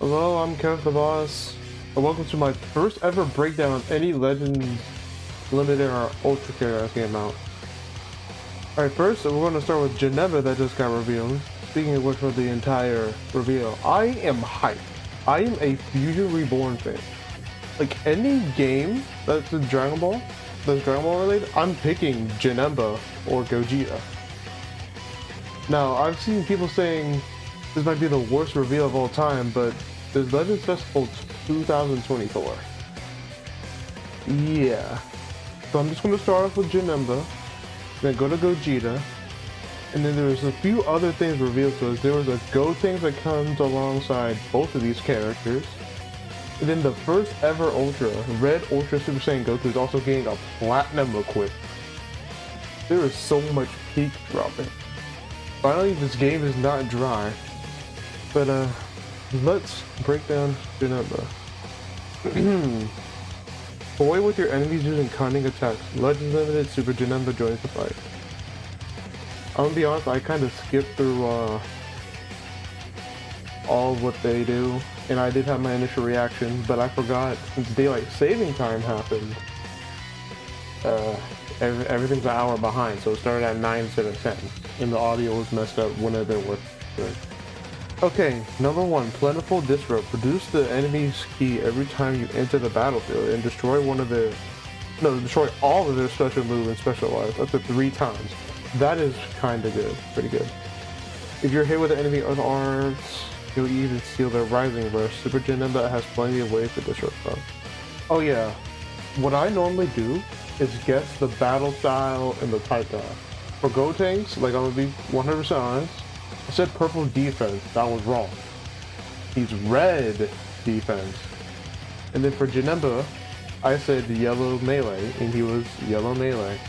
Hello, I'm Kev the Boss, and welcome to my first ever breakdown of any Legends Limited or Ultra character that came out. Alright, first we're going to start with Geneva that just got revealed. Speaking of which, for the entire reveal, I am hyped. I am a Fusion Reborn fan. Like, any game that's in Dragon Ball, that's Dragon Ball related, I'm picking Janemba or Gogeta. Now, I've seen people saying this might be the worst reveal of all time, but there's Legends Festival 2024. Yeah. So I'm just going to start off with Janemba, then go to Gogeta, and then there's a few other things revealed to us. There was a Go thing that comes alongside both of these characters. And then the first ever Ultra, Red Ultra Super Saiyan Goku, is also getting a Platinum equip. There is so much peak dropping. Finally, this game is not dry. But let's break down Janemba. Toy with your enemies using cunning attacks. Legends Limited Super Janemba joins the fight. I'm gonna be honest, I kind of skipped through all of what they do, and I did have my initial reaction, but I forgot since daylight saving time happened. Everything's an hour behind, so it started at 9 instead of 10, and the audio was messed up. Wouldn't have been worth it. Okay, number 1, Plentiful Disrupt. Produce the enemy's key every time you enter the battlefield and destroy destroy all of their special move and specialized up to 3 times. That is kinda good, pretty good. If you're hit with the enemy arms, you'll even steal their Rising Rush. Super Janemba has plenty of ways to disrupt them. Oh yeah, what I normally do is guess the battle style and the type down. For Gotenks, like I'm gonna be 100% honest, I said purple defense, that was wrong. He's red defense. And then for Janemba, I said yellow melee, and he was yellow melee.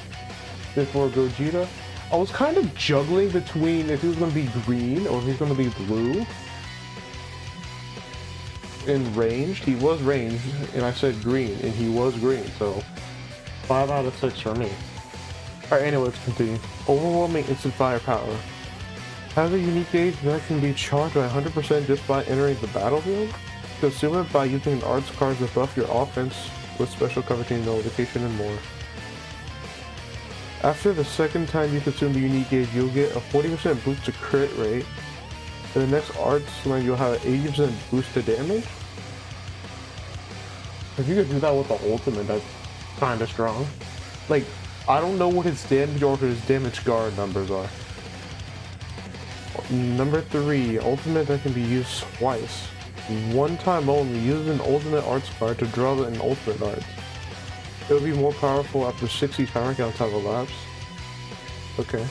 Then for Gogeta, I was kind of juggling between if he was going to be green or if he's going to be blue. In ranged, he was ranged, and I said green, and he was green, so 5 out of 6 for me. Alright, anyway, let's continue. Overwhelming instant firepower. Has a unique gauge that can be charged by 100% just by entering the battlefield. Consume it by using arts cards that buff your offense with special coverage and notification and more. After the second time you consume the unique gauge, you'll get a 40% boost to crit rate. In the next arts line, you'll have an 80% boost to damage. If you could do that with the ultimate, that's kinda strong. Like, I don't know what his damage or his damage guard numbers are. Number 3, ultimate that can be used twice. One time only, use an ultimate arts card to draw an ultimate arts. It will be more powerful after 60 timer counts have elapsed. Okay.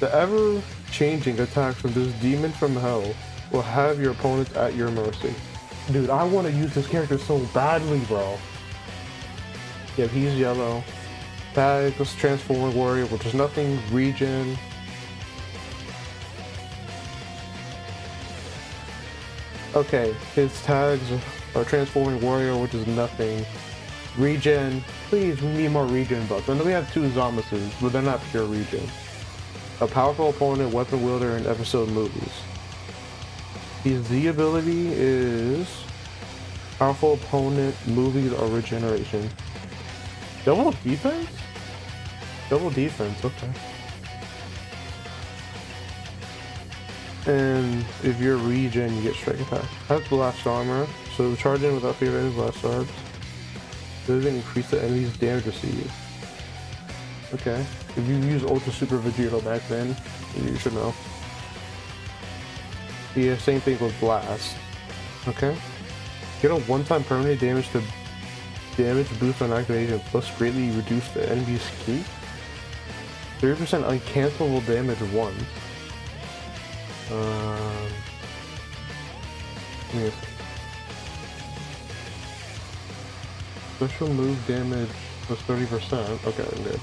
The ever-changing attacks from this demon from hell will have your opponents at your mercy. Dude, I want to use this character so badly, bro. Yeah, he's yellow. Tag, this Transforming Warrior, which is nothing, regen. Okay, his tags are Transforming Warrior, which is nothing. Regen, please, we need more regen buffs. And then we have 2 Zamasus, but they're not pure regen. A powerful opponent, weapon wielder, and episode movies. His Z ability is powerful opponent, movies, or regeneration. Double defense? Double defense, okay. And if you're regen, you get strike attack. Has blast armor, so charge in without fear of any blast orbs. Doesn't increase the enemy's damage received. Okay. If you use Ultra Super Vegito back then, you should know. Yeah, same thing with blast. Okay. Get a one-time permanent damage boost on activation, plus greatly reduce the enemy's ki. 30% uncancelable damage once. Yes. Special move damage was 30%. Okay, good.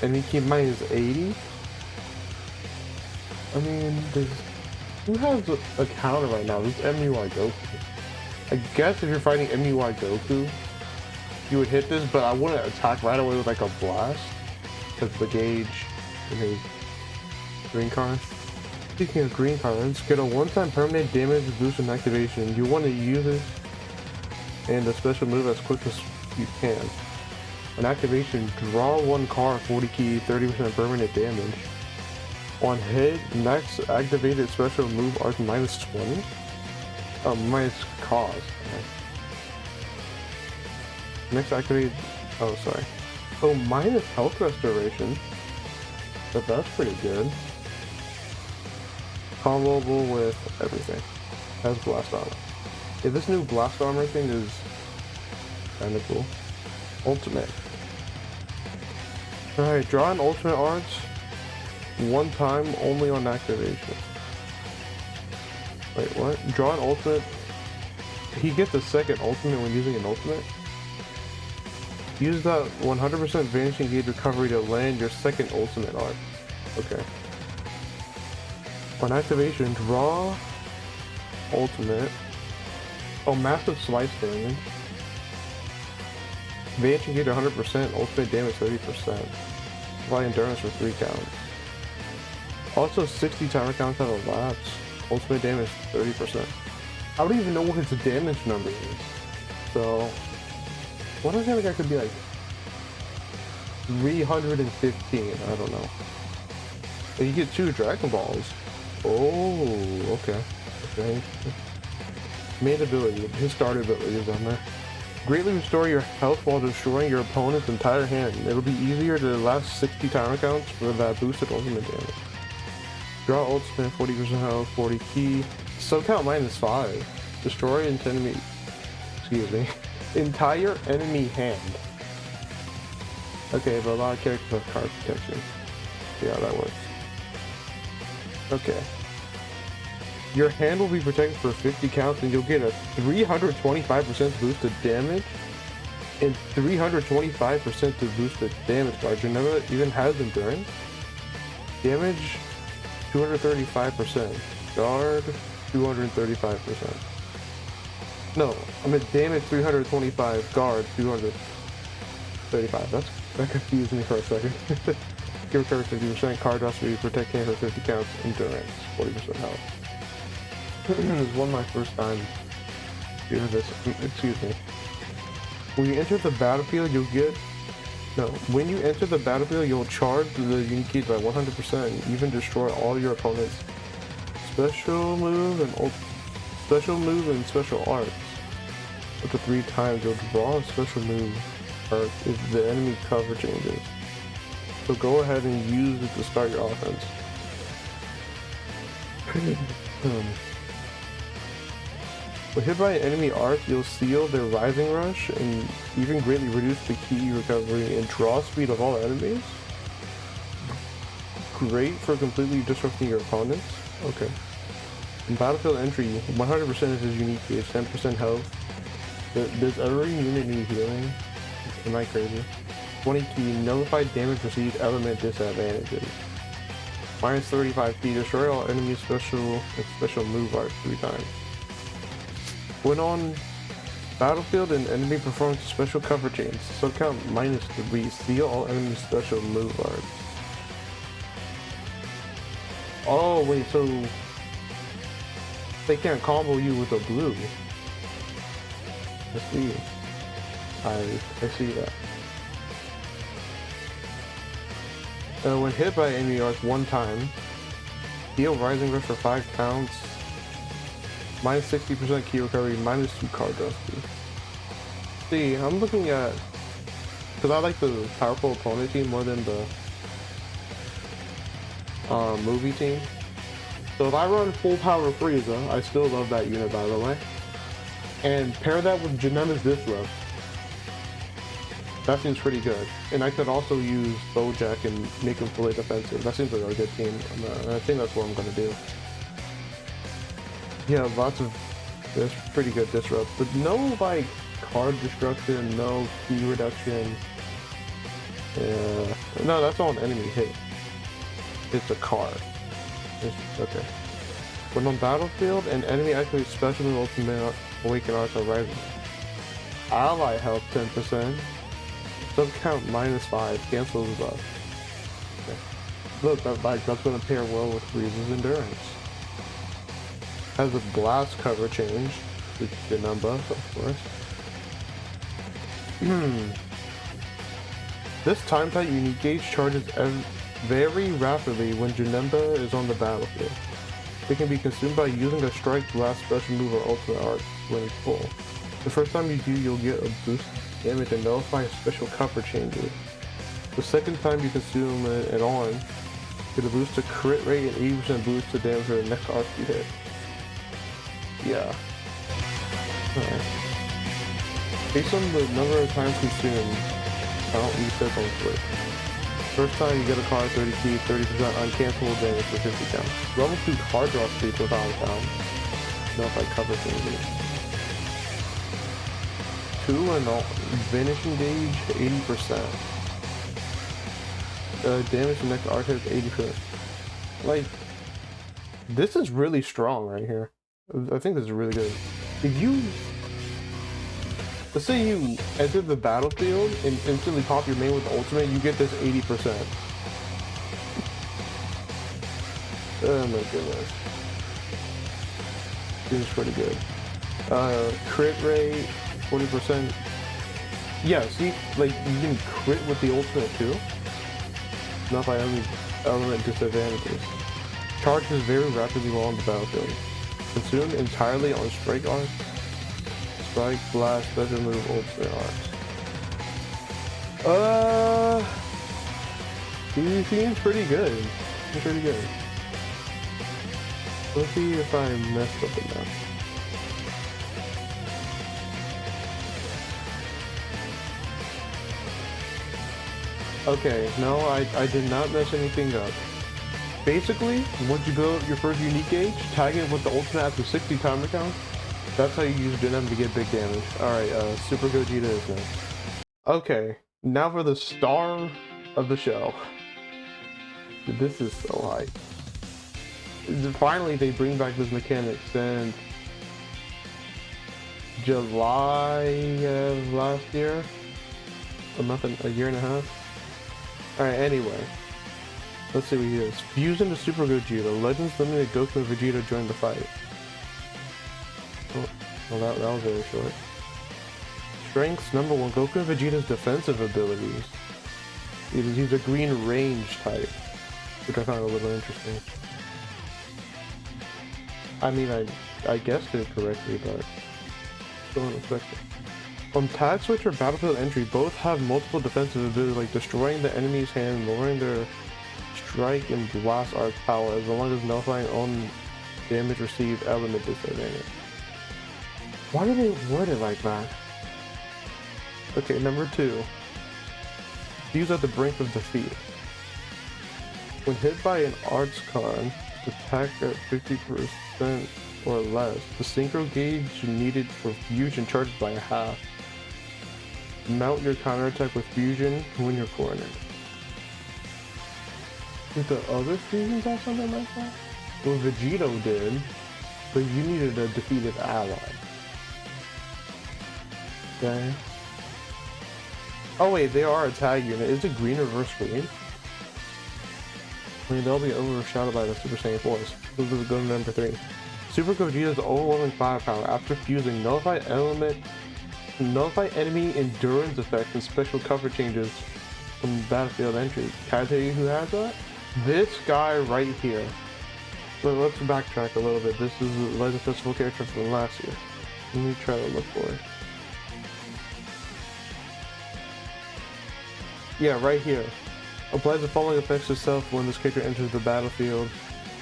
And he keep mine is 80. I mean, who has a counter right now? This MUI Goku. I guess if you're fighting MUI Goku, you would hit this, but I wouldn't attack right away with like a blast because the gauge in his green card. Speaking of green cards, get a one-time permanent damage boost in activation. You want to use it and a special move as quick as you can. On activation, draw one card, 40 key, 30% permanent damage. On hit, next activated special move arc -20. Minus cause. Next activated, oh sorry. Oh, minus health restoration. But that's pretty good. Comboable with everything. Has blast armor. Yeah, this new blast armor thing is kinda cool. Ultimate. Alright, draw an ultimate arts one time only on activation. Wait, what? Draw an ultimate. He gets a second ultimate when using an ultimate. Use that 100% vanishing gauge recovery to land your second ultimate art. Okay. On activation, draw ultimate. Oh, massive slice damage. Vanishing gauge 100%, ultimate damage 30%. Apply endurance for 3 counts. Also 60 timer counts out of lapse. Ultimate damage 30%. I don't even know what his damage number is. So, what if the guy could be like 315? I don't know. And you get 2 Dragon Balls. Oh, okay. Okay. Main ability. His starter ability is on there. Greatly restore your health while destroying your opponent's entire hand. It'll be easier to last 60 timer counts for that boosted ultimate damage. Draw ultimate, 40% health, 40 key. Sub count -5. Destroy enemy. Excuse me. Entire enemy hand. Okay, but a lot of characters have card protection. See how that works. Okay. Your hand will be protected for 50 counts and you'll get a 325% boosted damage and 325% to boost the damage card. Your never even has endurance. Damage 235%. Guard 235%. No, I meant damage 325, guard 235. That confused me for a second. Give recovery 50%, card draw speed, protect hand for 50 counts, endurance, 40% health. This is one of my first times doing this. Excuse me. When you enter the battlefield, when you enter the battlefield, you'll charge the unique keys by 100% and even destroy all your opponent's special move and special arts. Up to 3 times, you'll draw a special move art if the enemy cover changes. So go ahead and use it to start your offense. When hit by an enemy arc, you'll seal their rising rush and even greatly reduce the key recovery and draw speed of all enemies. Great for completely disrupting your opponents. Okay. In battlefield entry, 100% of his unique gauge, 10% health. Does every unit need healing? Am I crazy? 20 key, nullified damage received, element disadvantages. -35 key, destroy all enemy special move art 3 times. When on battlefield, an enemy performs special cover chains. So count -3, seal all enemy special move art. Oh wait, so they can't combo you with a blue. I see. I see that. When hit by enemy arc 1 time, deal rising rush for 5 counts. -60% key recovery, -2 card draw speed. See, I'm looking at, because I like the powerful opponent team more than the movie team. So if I run full power Frieza, I still love that unit by the way. And pair that with Janema's Disrupt. That seems pretty good. And I could also use Bojack and make him fully defensive. That seems like a good team. I think that's what I'm going to do. Yeah, there's pretty good disrupt, but no like card destruction, no key reduction. No, that's all an enemy hit. It's a card. Okay. When on battlefield, an enemy activates special move ultimate awaken arts are rising. Ally health 10%. Sub count -5. Cancels the buff. Okay. Look, that's gonna pair well with Frieza's endurance. Has a blast cover change, which is the number, of course. This time type unique gauge charges very rapidly when Janemba is on the battlefield. It can be consumed by using a strike, blast, special move, or ultimate art when it's full. The first time you do, you'll get a boost damage and nullify special cover changes. The second time you consume it on, get a boost to crit rate and 80% boost to damage for the next arc you hit. Yeah. Alright. Based on the number of times consumed, count resets on switch. First time you get a card 30 key, 30% uncancelable damage for 50 count. Level 2 card draw speed for 5 count. Nullify cover changes. 2 and vanishing gauge 80%. Damage the next arc hits 80%. Like, this is really strong right here. I think this is really good. If you, let's say you enter the battlefield and instantly pop your main with the ultimate, you get this 80%. Oh my goodness. This is pretty good. Crit rate, 40%. Yeah, see, like, you can crit with the ultimate too. Not by any element disadvantages. Charges very rapidly while on the battlefield. Consumed entirely on strike arc, strike, blast, special move, ultimate arcs. He seems pretty good. He's pretty good. Let's see if I messed up enough. Okay, no, I did not mess anything up. Basically, once you build your first unique gauge, tag it with the ultimate after 60 timer count. That's how you use Denim to get big damage. Alright, Super Gogeta is next. Okay, now for the star of the show. This is so hype. Finally, they bring back this mechanic since July of last year. A year and a half. Alright, anyway. Let's see what he is. Fuse into Super Gogeta. Legends limited Goku and Vegeta join the fight. Oh, well that was very short. Strengths, number 1, Goku and Vegeta's defensive abilities. He's a green range type, which I found a little interesting. I mean, I guessed it correctly, but still unexpected. On tag switch or battlefield entry, both have multiple defensive abilities like destroying the enemy's hand, lowering their strike and blast arc power, as long as nullifying own damage received element disadvantage. Why do they word it like that? Okay, number 2. Fuse at the brink of defeat. When hit by an arts card, attack at 50% or less, the synchro gauge needed for fusion charges by a half. Mount your counterattack with fusion when you're cornered. Did the other fusions have something like that? Well, Vegito did, but you needed a defeated ally. Okay. Oh wait, they are a tag unit. Is it green or reverse green? I mean, they'll be overshadowed by the Super Saiyan Force. This is going to number 3. Super Gogeta's overwhelming firepower. After fusing, nullify enemy endurance effects and special cover changes from battlefield entry. Can I tell you who has that? This guy right here. So let's backtrack a little bit. This is a Legend Festival character from last year. Let me try to look for it. Yeah, right here. Applies the following effects to self when this character enters the battlefield.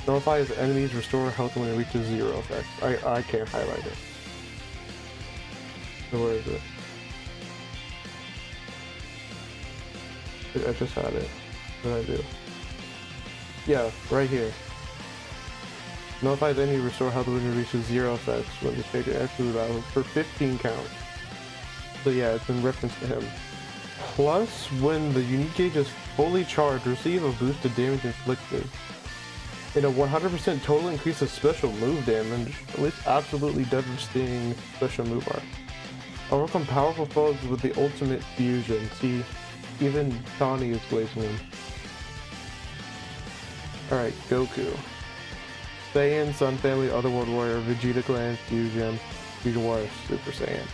Nullify his enemies, restore health when it reaches 0 effect. I can't highlight it. So where is it? I just had it. What did I do? Yeah, right here. Nullifies any restore health when it reaches 0 effects when this character enters the battle for 15 count. So yeah, it's in reference to him. Plus, when the unique gauge is fully charged, receive a boost to damage inflicted. And a 100% total increase of special move damage, at least absolutely devastating special move art. Overcome powerful foes with the ultimate fusion. See, even Tawny is glazing him. Alright, Goku. Saiyan, Sun Family, Otherworld Warrior, Vegeta Clan, Fusion, Fusion Warrior, Super Saiyan.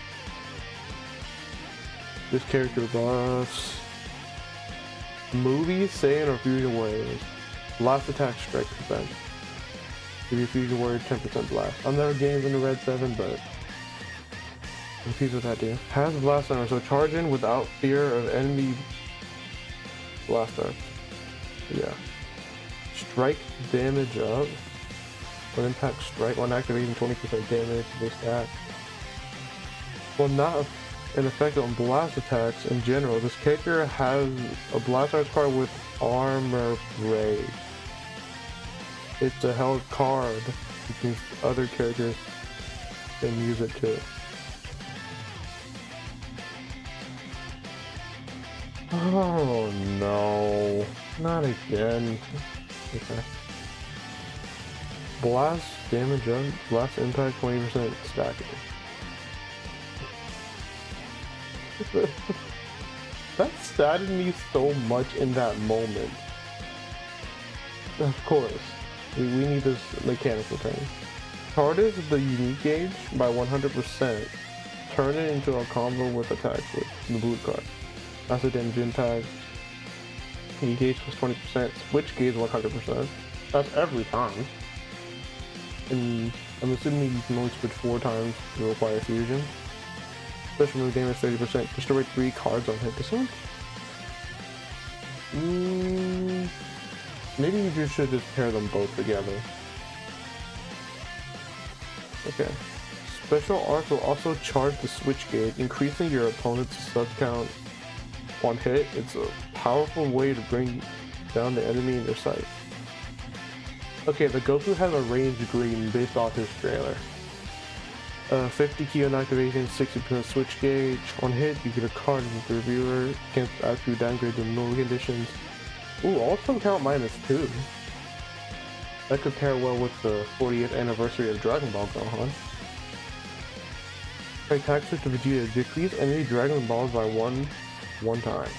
This character buffs. Movie, Saiyan, or Fusion Warriors. Blast attack, strike percent. Give your Fusion Warrior 10% blast. I've never gamed in the Red 7, but I'm confused with that deal. Has blast armor, so charge in without fear of enemy blast armor. Yeah. Strike damage up. When impact strike, when activating 20% damage, this attack. Well, not an effect on blast attacks in general. This character has a blast arts card with armor break. It's a held card, which means other characters can use it too. Oh no, not again. Okay. Blast damage up, blast impact 20% stacking. That statted me so much in that moment. Of course, we need this mechanical thing. Charges the unique gauge by 100%. Turn it into a combo with attacks with the blue card. That's a damage impact. Unique gauge plus 20%. Switch gauge 100%. That's every time. And I'm assuming you can only switch 4 times to require fusion. Special move damage 30%. Destroy 3 cards on hit. This one? Maybe you just should just pair them both together. Okay. Special arts will also charge the switch gauge, increasing your opponent's sub count on hit. It's a powerful way to bring down the enemy in your sight. Okay, the Goku has a range green based off his trailer. 50 key on activation, 60% switch gauge. On hit, you get a card with the reviewer. Can't actually downgrade the normal conditions. Ooh, also count -2. That could pair well with the 40th anniversary of Dragon Ball Gohan. Attack switch to Vegeta. Decrease enemy Dragon Balls by one time.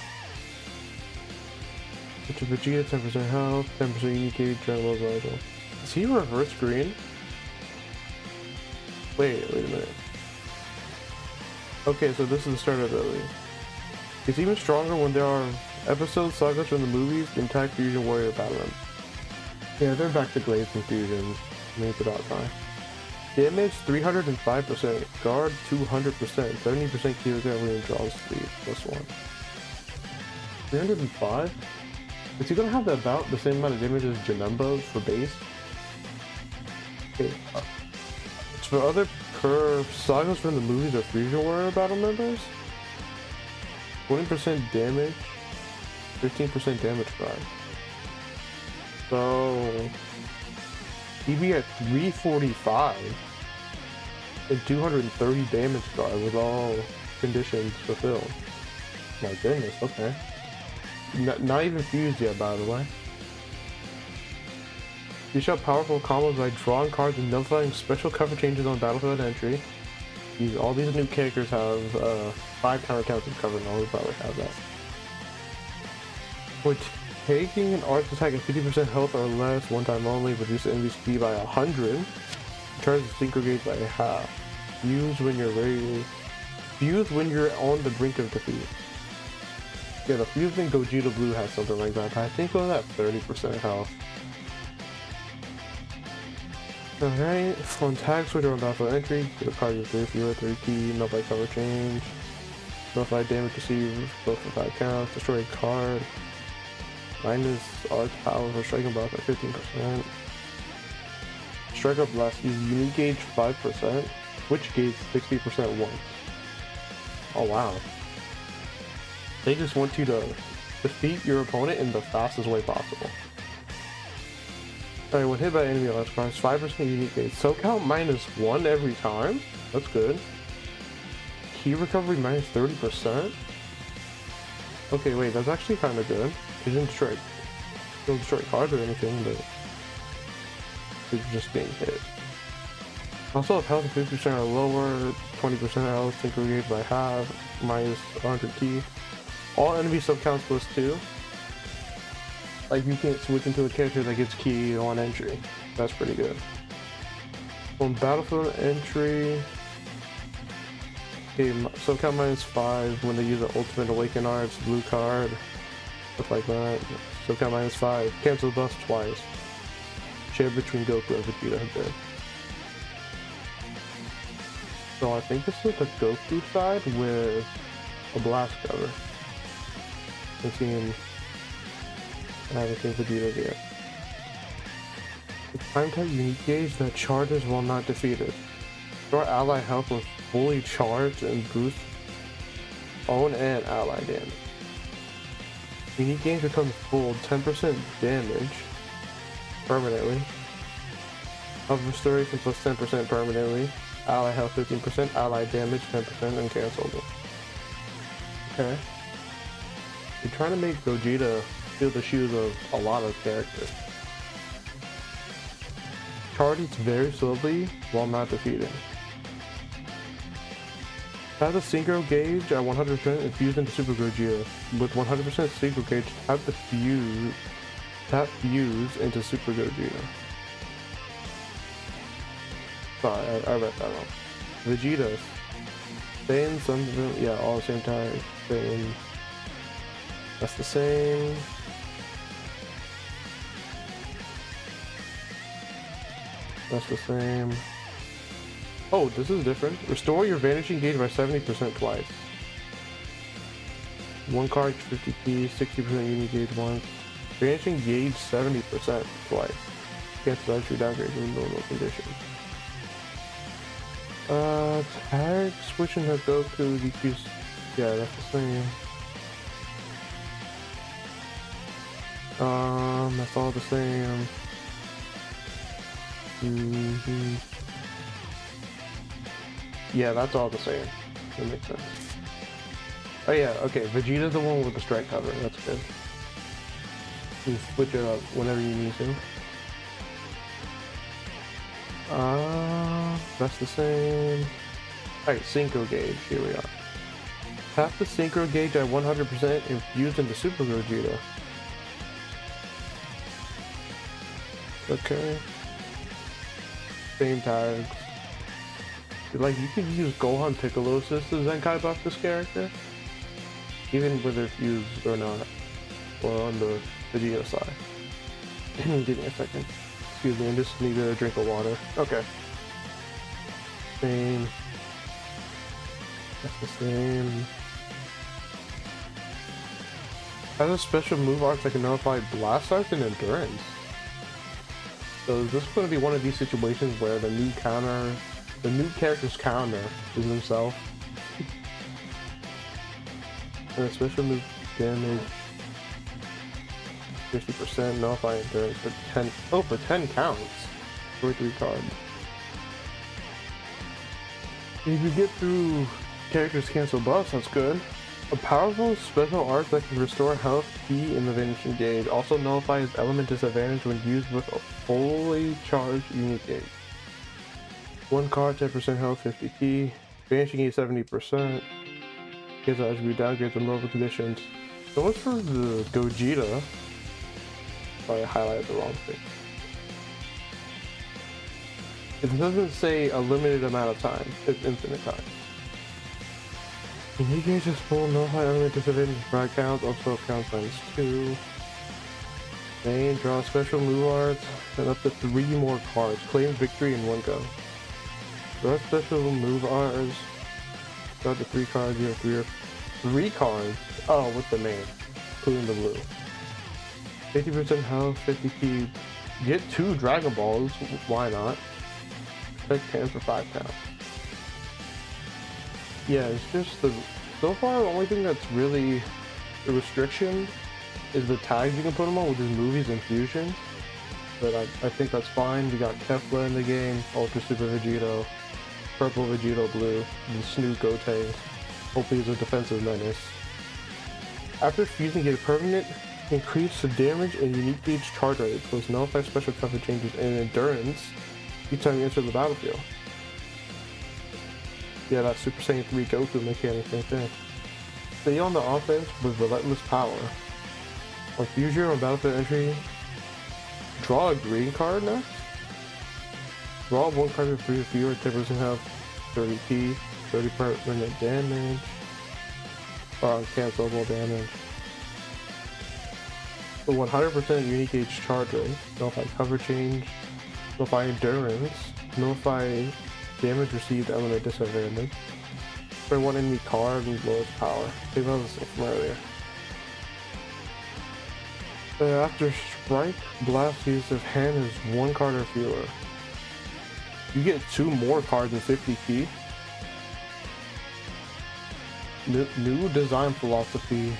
Switch to Vegeta, 10% health, 10% unique gauge, Dragon Balls vital. Is he reverse green? Wait a minute. Okay, so this is the start ability. It's even stronger when there are episodes, sagas from the movies, intact Fusion Warrior battle them. Yeah, they're back to Glaives and Fusions. Make it out time. Damage 305%, guard 200%, 70% key recovery and draw speed, +1. 305? Is he gonna have about the same amount of damage as Janemba for base? Okay. For other curve sagas from the movies or Fusion Warrior battle members, 20% damage, 15% damage guard. So he'd be at 345 and 230 damage guard with all conditions fulfilled. My goodness, okay. Not even fused yet, by the way. You shot powerful combos by drawing cards and nullifying special cover changes on battlefield entry. All these new characters have 5 counter counts of cover, and all probably have that. For taking an arts attack at 50% health or less, one time only, reduce the enemy speed by 100. Charge the synchro gauge by half. Fuse when you're ready. Fuse when you're on the brink of defeat. Yeah, the Fusing Gogeta Blue has something like that. I think it was at 30% health. Alright, on tag switch on battlefield entry, get a card with 3 fewer, 3 key, nullify cover change, nullify damage received, both for 5 counts, destroy a card, minus arts power for striking buff at 15%. Strike up less, use unique gauge 5%, switch gauge 60% once. Oh wow. They just want you to defeat your opponent in the fastest way possible. Alright, when hit by enemy arts cards, 5% unique gauge. So count -1 every time? That's good. Key recovery -30%? Okay, wait, that's actually kind of good. He didn't destroy cards or anything, but it's just being hit. Also, if health 50% or lower, 20% health, synchro gauge by half, -100 key. All enemy subcounts +2. Like you can't switch into a character that gets key on entry. That's pretty good. On battlefield entry, okay, subcount -5 when they use the ultimate awaken arts, blue card, stuff like that. Subcount -5, cancel buffs twice. Share between Goku and Vegeta there. So I think this is the Goku side with a blast cover. I haven't seen Vegeta yet. The time type unique gauge that charges while not defeated. Restore ally health when fully charged and boost own and ally damage. Unique gauge becomes full 10% damage permanently. Health restoration plus 10% permanently. Ally health 15%, ally damage 10%, and cancel it. Okay. You're trying to make Gogeta feel the shoes of a lot of characters. Charges very slowly while not defeated. Have the synchro gauge at 100% infused into Super Gogeta. With 100% synchro gauge, tap fuse into Super Gogeta. Sorry, I read that wrong. Vegeta's. Same, something, yeah, all the same time. Same. That's the same. That's the same. Oh, this is different. Restore your vanishing gauge by 70% twice. One card, 50 keys, 60% unique gauge once. Vanishing gauge 70% twice. Cancel entry downgrade in normal conditions. Tag switching to Goku decrease. Yeah, that's the same. That's all the same. Yeah, that's all the same. That makes sense. Oh yeah, okay. Vegeta's the one with the strike cover. That's good. You can switch it up whenever you need to. That's the same. Alright, synchro gauge. Here we are. Tap the synchro gauge at 100% infused into Super Gogeta. Okay. Same tags. Like, you could use Gohan Piccolosis to Zenkai buff this character. Even whether it's used or not. Or on the Vegeta side. Give me a second. Excuse me, I just need a drink of water. Okay. Same. That's the same. Has a special move arc that can nullify Blast Arts and Endurance. So is this going to be one of these situations where the new character's counter is himself? And a special move damage 50%, nullify endurance for 10. Oh, for 10 counts. For 3 cards. If you get through characters cancel buffs, that's good. A powerful special art that can restore health key in the vanishing gauge. Also nullifies element disadvantage when used with a fully charged unique gauge. One card, 10% health, 50 key. Vanishing gauge 70%. Gives attribute downgrades in normal conditions. So much for the Gogeta. Sorry, I highlighted the wrong thing. It doesn't say a limited amount of time. It's infinite time. Unique gauge is full, nullify element disadvantage for counts, also counts ×2. Main, draw special move arts, and up to 3 more cards. Claim victory in one go. Draw special move arts. Draw the 3 cards, you have 3 cards. Oh, with the main, including the blue. 50% health, 50 key. Get 2 Dragon Balls, why not? Expect 10 for 5 counts. Yeah, it's just so far the only thing that's really the restriction is the tags you can put them on, which is movies and fusions. But I think that's fine. We got Kefla in the game, Ultra Super Vegito, Purple Vegito Blue, and Snoot Goten. Hopefully he's a defensive menace. After fusing, get a permanent increase the damage and unique gauge charge rate, plus nullify special cover changes and endurance each time you enter the battlefield. Yeah, that Super Saiyan 3 Goku mechanic right there. Stay on the offense with relentless power. On Fusion or Battlefield entry, draw a green card next. Draw one card for 3 or fewer, 10% health, 30p, 30% damage, or uncancelable damage. The 100% unique gauge charge rate, nullify cover change, nullify endurance, nullify damage received element disadvantage. For one enemy card and lowest power. I think that was from earlier. After strike, blast use of hand is 1 card or fewer. You get 2 more cards in 50 key. New design philosophy,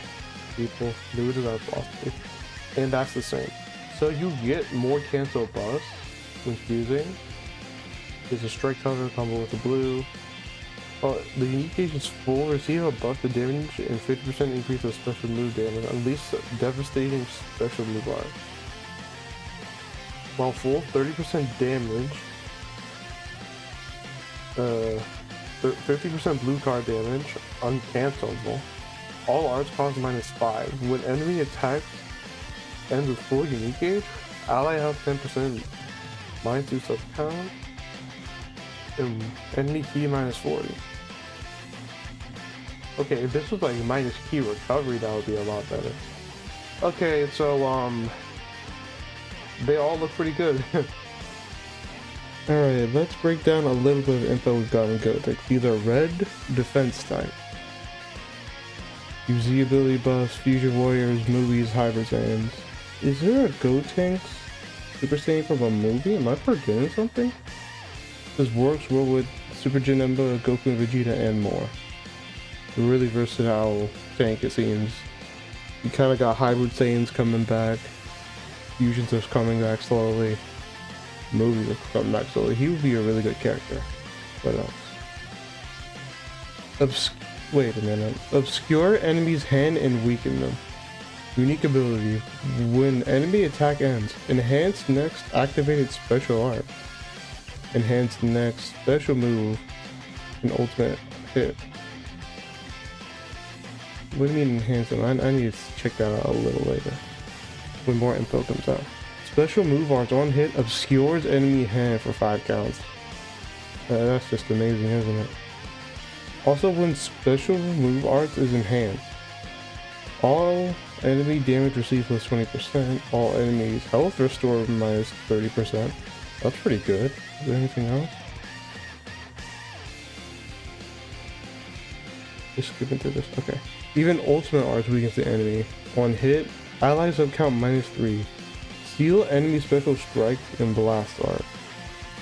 people. New design philosophy. And that's the same. So you get more cancel buffs when fusing. There's a strike cover combo with the blue. The unique gauge is full. Receive a buff to damage and 50% increase of special move damage. Unleash devastating special move art. While full, 30% damage. 50% blue card damage. Uncancelable. All arts cost -5. When enemy attack ends with full unique gauge, ally health 10%, -2 sub count, and enemy key -40. Okay, if this was like minus key recovery, that would be a lot better. Okay, so they all look pretty good. Alright, let's break down a little bit of info we've got on Gotek. These are red defense type. UZ ability buffs, Fusion Warriors, movies, Hybrid Saiyans. Is there a Gotenks Super Saiyan from a movie? Am I forgetting something? This works well with Super Janemba, Goku and Vegeta, and more. A really versatile tank, it seems. You kind of got Hybrid Saiyans coming back. Fusions are coming back slowly. Movies are coming back slowly. He would be a really good character. What else? Wait a minute. Obscure enemies' hand and weaken them. Unique ability. When enemy attack ends, enhance next activated special art. Enhance next special move and ultimate hit. What do you mean enhance them? I need to check that out a little later when more info comes out. Special move arts on hit obscures enemy hand for 5 counts. That's just amazing, isn't it? Also, when special move arts is enhanced, all enemy damage received plus 20%, all enemies health restored minus 30%. That's pretty good. Is there anything else? Just skipping through this. Okay. Even ultimate arts weakens the enemy. On hit, allies have count -3. Steal enemy special strike and blast art.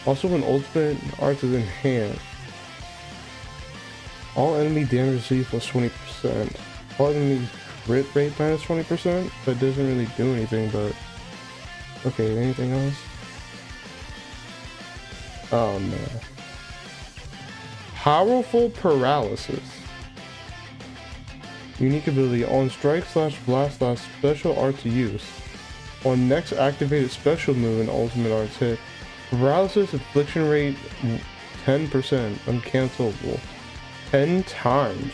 Also, when ultimate arts is enhanced, all enemy damage received plus 20%. All enemy crit rate minus 20%. That doesn't really do anything, but okay. Anything else? Oh man. Powerful paralysis. Unique ability on strike / blast / special arts use. On next activated special move and ultimate arts hit. Paralysis infliction rate 10%, uncancelable. 10 times.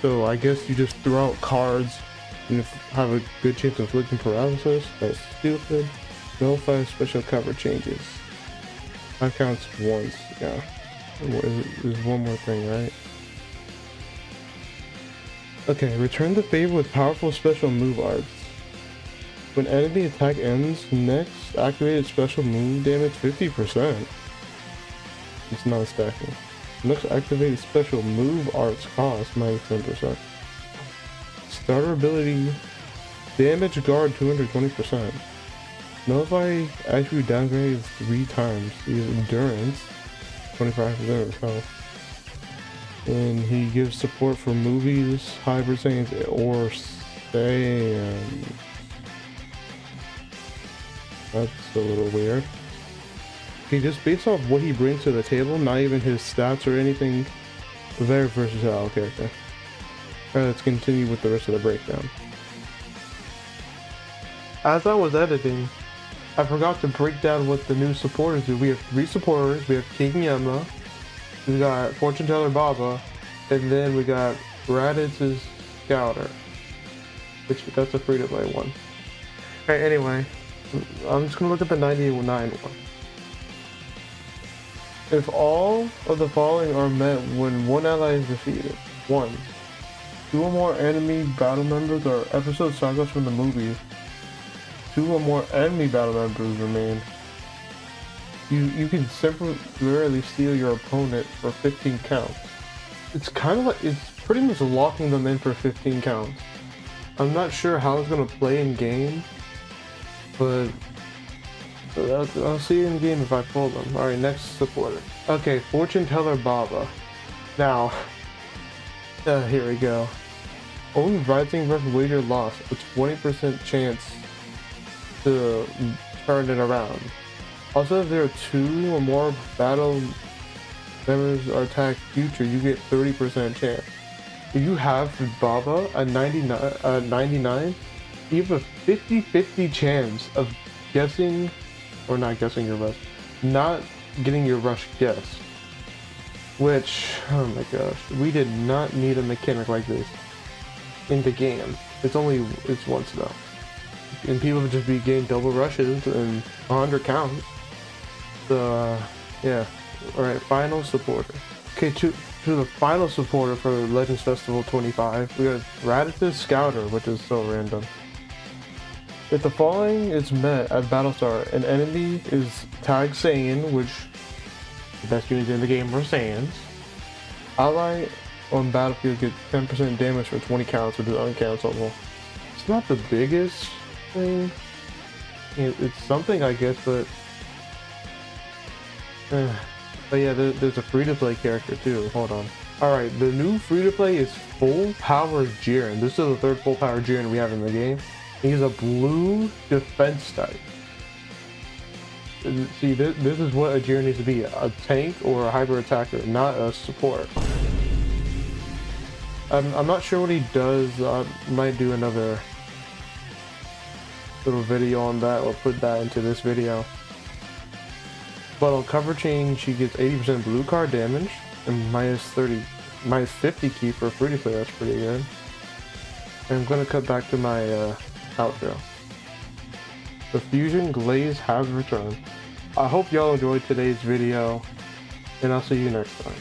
So I guess you just throw out cards and have a good chance of inflicting paralysis. That's stupid. Nullify special cover changes. That counts once, yeah. There's one more thing, right? Okay, return the favor with powerful special move arts. When enemy attack ends, next activated special move damage 50%. It's not stacking. Next activated special move arts cost -10%. Starter ability damage guard 220%. Nullify attribute downgrade 3 times. He has endurance 25% of health. And he gives support for movies, Hybrid Saiyans, or Saiyans. That's a little weird. Okay, just based off what he brings to the table, not even his stats or anything, a very versatile character. Alright, let's continue with the rest of the breakdown. As I was editing, I forgot to break down what the new supporters do. We have 3 supporters. We have King Yemma, we got Fortune Teller Baba, and then we got Raditz's Scouter. which that's a free-to-play one. Alright, anyway, I'm just gonna look at the 99 one. If all of the following are met when one ally is defeated: 1. 2 or more enemy battle members or episode sagas from the movie. 2 or more enemy battle members remain. You can temporarily steal your opponent for 15 counts. It's kind of like, it's pretty much locking them in for 15 counts. I'm not sure how it's gonna play in game, but I'll see you in game if I pull them. Alright, next supporter. Okay, Fortune Teller Baba. Now, here we go. Only Rising Rush wager loss, a 20% chance to turn it around. Also, if there are 2 or more battle members are attacked future, you get 30% chance. If you have Baba at 99, you have a 50-50 chance of guessing, or not guessing your rush, not getting your rush guessed. Which, oh my gosh, we did not need a mechanic like this in the game. It's once though. And people would just be getting double rushes and 100 counts. So, yeah. Alright, final supporter. Okay, to the final supporter for Legends Festival 25, we got Raditz Scouter, which is so random. If the following is met at Battlestar, an enemy is tagged Saiyan, which the best units in the game are Saiyans. Ally on battlefield gets 10% damage for 20 counts, which is uncancelable. It's not the biggest thing. It's something, I guess, but yeah, there's a free-to-play character too. Hold on. Alright, the new free-to-play is Full Power Jiren. This is the third Full Power Jiren we have in the game. He's a blue defense type. See, this is what a Jiren needs to be. A tank or a hyper attacker, not a support. I'm not sure what he does. I might do another little video on that or put that into this video. But on cover change, she gets 80% blue card damage and minus 50 key for free to play. That's pretty good. And I'm gonna cut back to my outro. The Fusion Glaze has returned. I hope y'all enjoyed today's video, and I'll see you next time.